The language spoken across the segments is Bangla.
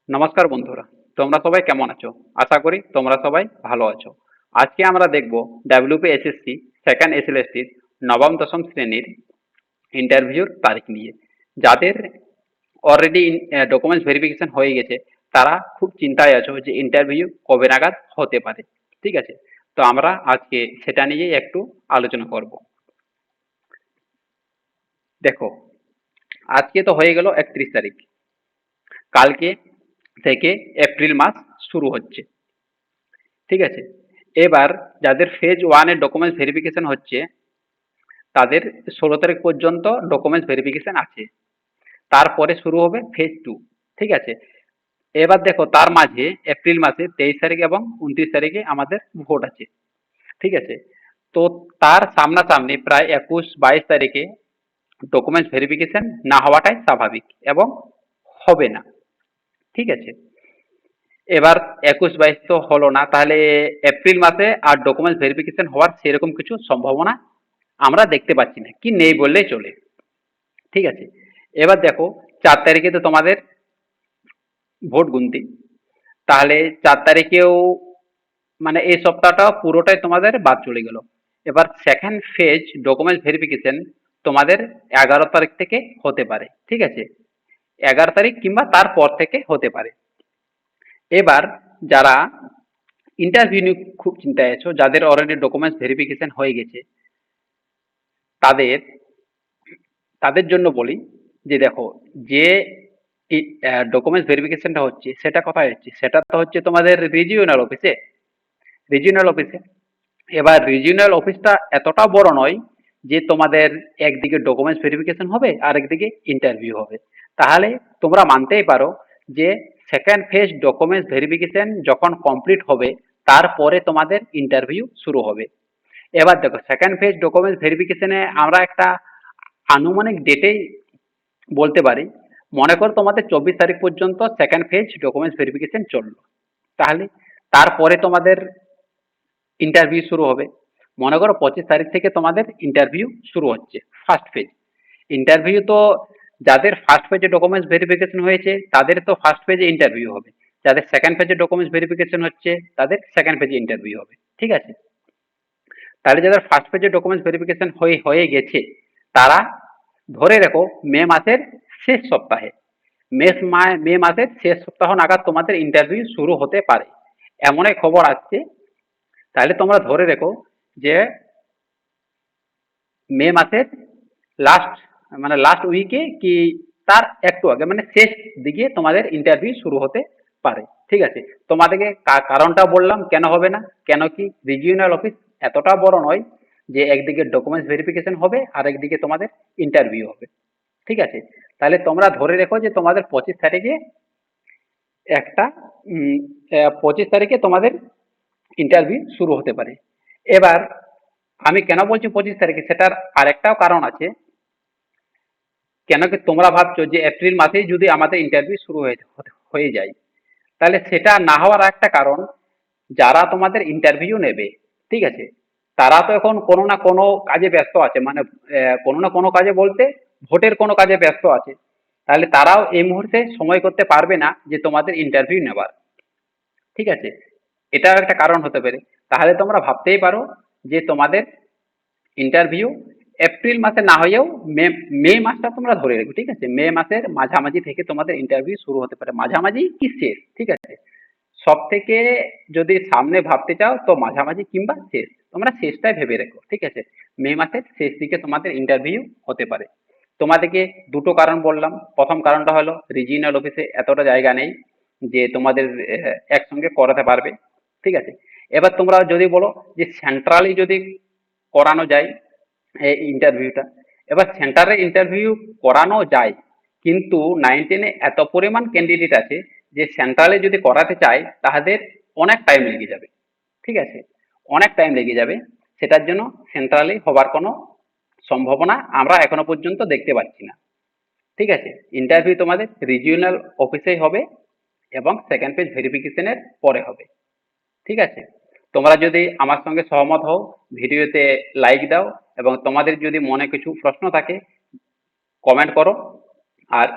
নমস্কার বন্ধুরা, তোমরা সবাই কেমন আছো? আশা করি তোমরা সবাই ভালো আছো। আজকে আমরা দেখব WPSSC সেকেন্ড এসএলএসটির নবম দশম শ্রেণীর ইন্টারভিউর তারিখ নিয়ে। যাদের অলরেডি ডকুমেন্টস ভেরিফিকেশন হয়ে গেছে তারা খুব চিন্তায় আছো যে ইন্টারভিউ কবে নাগাদ হতে পারে। ঠিক আছে, তো আমরা আজকে সেটা নিয়েই একটু আলোচনা করব। দেখো, আজকে তো হয়ে গেল 31 তারিখ। কালকে থেকে এপ্রিল মাস শুরু হচ্ছে। ঠিক আছে, এবার যাদের ফেজ ওয়ানের ডকুমেন্টস ভেরিফিকেশন হচ্ছে তাদের 16 তারিখ পর্যন্ত ডকুমেন্টস ভেরিফিকেশন আছে। তারপরে শুরু হবে ফেজ টু। ঠিক আছে, এবার দেখো তার মাঝে এপ্রিল মাসে 23 তারিখ এবং 29 তারিখে আমাদের ভোট আছে। ঠিক আছে, তো তার সামনাসামনি প্রায় 21-22 তারিখে ডকুমেন্টস ভেরিফিকেশন না হওয়াটাই স্বাভাবিক এবং হবে না। ঠিক আছে, এবার 21-22 তো হলো না, তাহলে এপ্রিল মাসে আর ডকুমেন্টস ভেরিফিকেশন হওয়ার সেরকম কিছু সম্ভাবনা আমরা দেখতে পাচ্ছি না, কি নেই বললেই চলে। ঠিক আছে, এবার দেখো 4 তারিখে তো তোমাদের ভোট গুনতি, তাহলে 4 তারিখেও মানে এই সপ্তাহটা পুরোটাই তোমাদের বাদ চলে গেল। এবার সেকেন্ড ফেজ ডকুমেন্টস ভেরিফিকেশন তোমাদের 11 তারিখ থেকে হতে পারে। ঠিক আছে, 11 তারিখ কিংবা তারপর থেকে হতে পারে। এবার যারা ইন্টারভিউ নিয়ে খুব চিন্তায় আছো, যাদের অলরেডি ডকুমেন্টস ভেরিফিকেশন হয়ে গেছে, তাদের তাদের জন্য বলি যে দেখো, যে ডকুমেন্টস ভেরিফিকেশনটা হচ্ছে সেটা কোথায় হচ্ছে, সেটা তো হচ্ছে তোমাদের রিজিওনাল অফিসে। এবার রিজিওনাল অফিসটা এতটা বড় নয় যে তোমাদের একদিকে ডকুমেন্টস ভেরিফিকেশন হবে আর একদিকে ইন্টারভিউ হবে। তাহলে তোমরা মানতেই পারো যে সেকেন্ড ফেজ ডকুমেন্টস ভেরিফিকেশন যখন কমপ্লিট হবে তারপরে তোমাদের ইন্টারভিউ শুরু হবে। এবার দেখো, সেকেন্ড ফেজ ডকুমেন্টস ভেরিফিকেশনে আমরা একটা আনুমানিক ডেটেই বলতে পারি। মনে করো তোমাদের 24 তারিখ পর্যন্ত সেকেন্ড ফেজ ডকুমেন্টস ভেরিফিকেশন চললো, তাহলে তারপরে তোমাদের ইন্টারভিউ শুরু হবে। মনে করো 25 তারিখ থেকে তোমাদের ইন্টারভিউ শুরু হচ্ছে ফার্স্ট ফেজ। ইন্টারভিউ তো যাদের ফার্স্ট পেজে ডকুমেন্টস ভেরিফিকেশন হয়েছে তাদের তো ফার্স্ট পেজে ইন্টারভিউ হবে, যাদের সেকেন্ড পেজে ডকুমেন্টস ভেরিফিকেশন হচ্ছে তাদের সেকেন্ড পেজে ইন্টারভিউ হবে। ঠিক আছে, তাহলে যাদের ফার্স্ট পেজে ডকুমেন্টস ভেরিফিকেশন হয়ে হয়ে গেছে তারা ধরে রেখো মে মাসের শেষ সপ্তাহে, মে মাসের শেষ সপ্তাহ নাগাদ তোমাদের ইন্টারভিউ শুরু হতে পারে, এমনই খবর আসছে। তাহলে তোমরা ধরে রেখো যে মে মাসের লাস্ট লাস্ট উইকে কি তার একটু আগে মানে শেষ দিকে তোমাদের ইন্টারভিউ শুরু হতে পারে। ঠিক আছে, তোমাদেরকে কারণটা বললাম কেন হবে না, কেন কি রিজিওনাল অফিস এতটা বড় নয় যে একদিকে ডকুমেন্টস ভেরিফিকেশন হবে আর একদিকে তোমাদের ইন্টারভিউ হবে। ঠিক আছে, তাহলে তোমরা ধরে রেখো যে তোমাদের 25 তারিখে একটা 25 তারিখে তোমাদের ইন্টারভিউ শুরু হতে পারে। এবার আমি কেন বলছি 25 তারিখে, সেটার আরেকটাও কারণ আছে। কেন কি তোমরা ভাবছো যে এপ্রিল মাসেই যদি আমাদের ইন্টারভিউ শুরু হয়ে যায়, তাহলে সেটা না হওয়ার একটা কারণ, যারা তোমাদের ইন্টারভিউ নেবে, ঠিক আছে, তারা তো এখন কোনো না কোনো কাজে ব্যস্ত আছে, কোনো না কোনো কাজে বলতে ভোটের কোনো কাজে ব্যস্ত আছে। তাহলে তারাও এই মুহূর্তে সময় করতে পারবে না যে তোমাদের ইন্টারভিউ নেবার। ঠিক আছে, এটাও একটা কারণ হতে পারে। তাহলে তোমরা ভাবতেই পারো যে তোমাদের ইন্টারভিউ এপ্রিল মাসে না হয়েও মে মে মাসটা তোমরা ধরে রেখো। ঠিক আছে, মে মাসের মাঝামাঝি থেকে তোমাদের ইন্টারভিউ শুরু হতে পারে, মাঝামাঝি কি শেষ। ঠিক আছে, সব থেকে যদি সামনে ভাবতে চাও তো মাঝামাঝি কিংবা শেষ, তোমরা শেষটাই ভেবে রেখো। ঠিক আছে, মে মাসের শেষ দিকে তোমাদের ইন্টারভিউ হতে পারে। তোমাদেরকে দুটো কারণ বললাম, প্রথম কারণটা হলো রিজিওনাল অফিসে এতটা জায়গা নেই যে তোমাদের একসঙ্গে করাতে পারবে। ঠিক আছে, এবার তোমরা যদি বলো যে সেন্ট্রালি যদি করানো যায় এই ইন্টারভিউটা, এবার সেন্টারে ইন্টারভিউ করানো যায়, কিন্তু 19-এ এত পরিমাণ ক্যান্ডিডেট আছে যে সেন্ট্রালে যদি করাতে চায় তাদের অনেক টাইম লেগে যাবে। ঠিক আছে, অনেক টাইম লেগে যাবে, সেটার জন্য সেন্ট্রালি হবার কোনো সম্ভাবনা আমরা এখনো পর্যন্ত দেখতে পাচ্ছি না। ঠিক আছে, ইন্টারভিউ তোমাদের রিজিওনাল অফিসেই হবে এবং সেকেন্ড পেজ ভেরিফিকেশনের পরে হবে। ঠিক আছে, তোমরা যদি আমার সঙ্গে সহমত হও ভিডিওতে লাইক দাও, এবং তোমাদের যদি মনে কিছু প্রশ্ন থাকে কমেন্ট করো। আর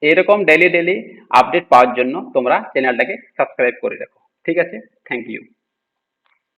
এরকম ডেলি ডেলি আপডেট পাওয়ার জন্য তোমরা চ্যানেলটাকে সাবস্ক্রাইব করে রাখো। ঠিক আছে, থ্যাংক ইউ।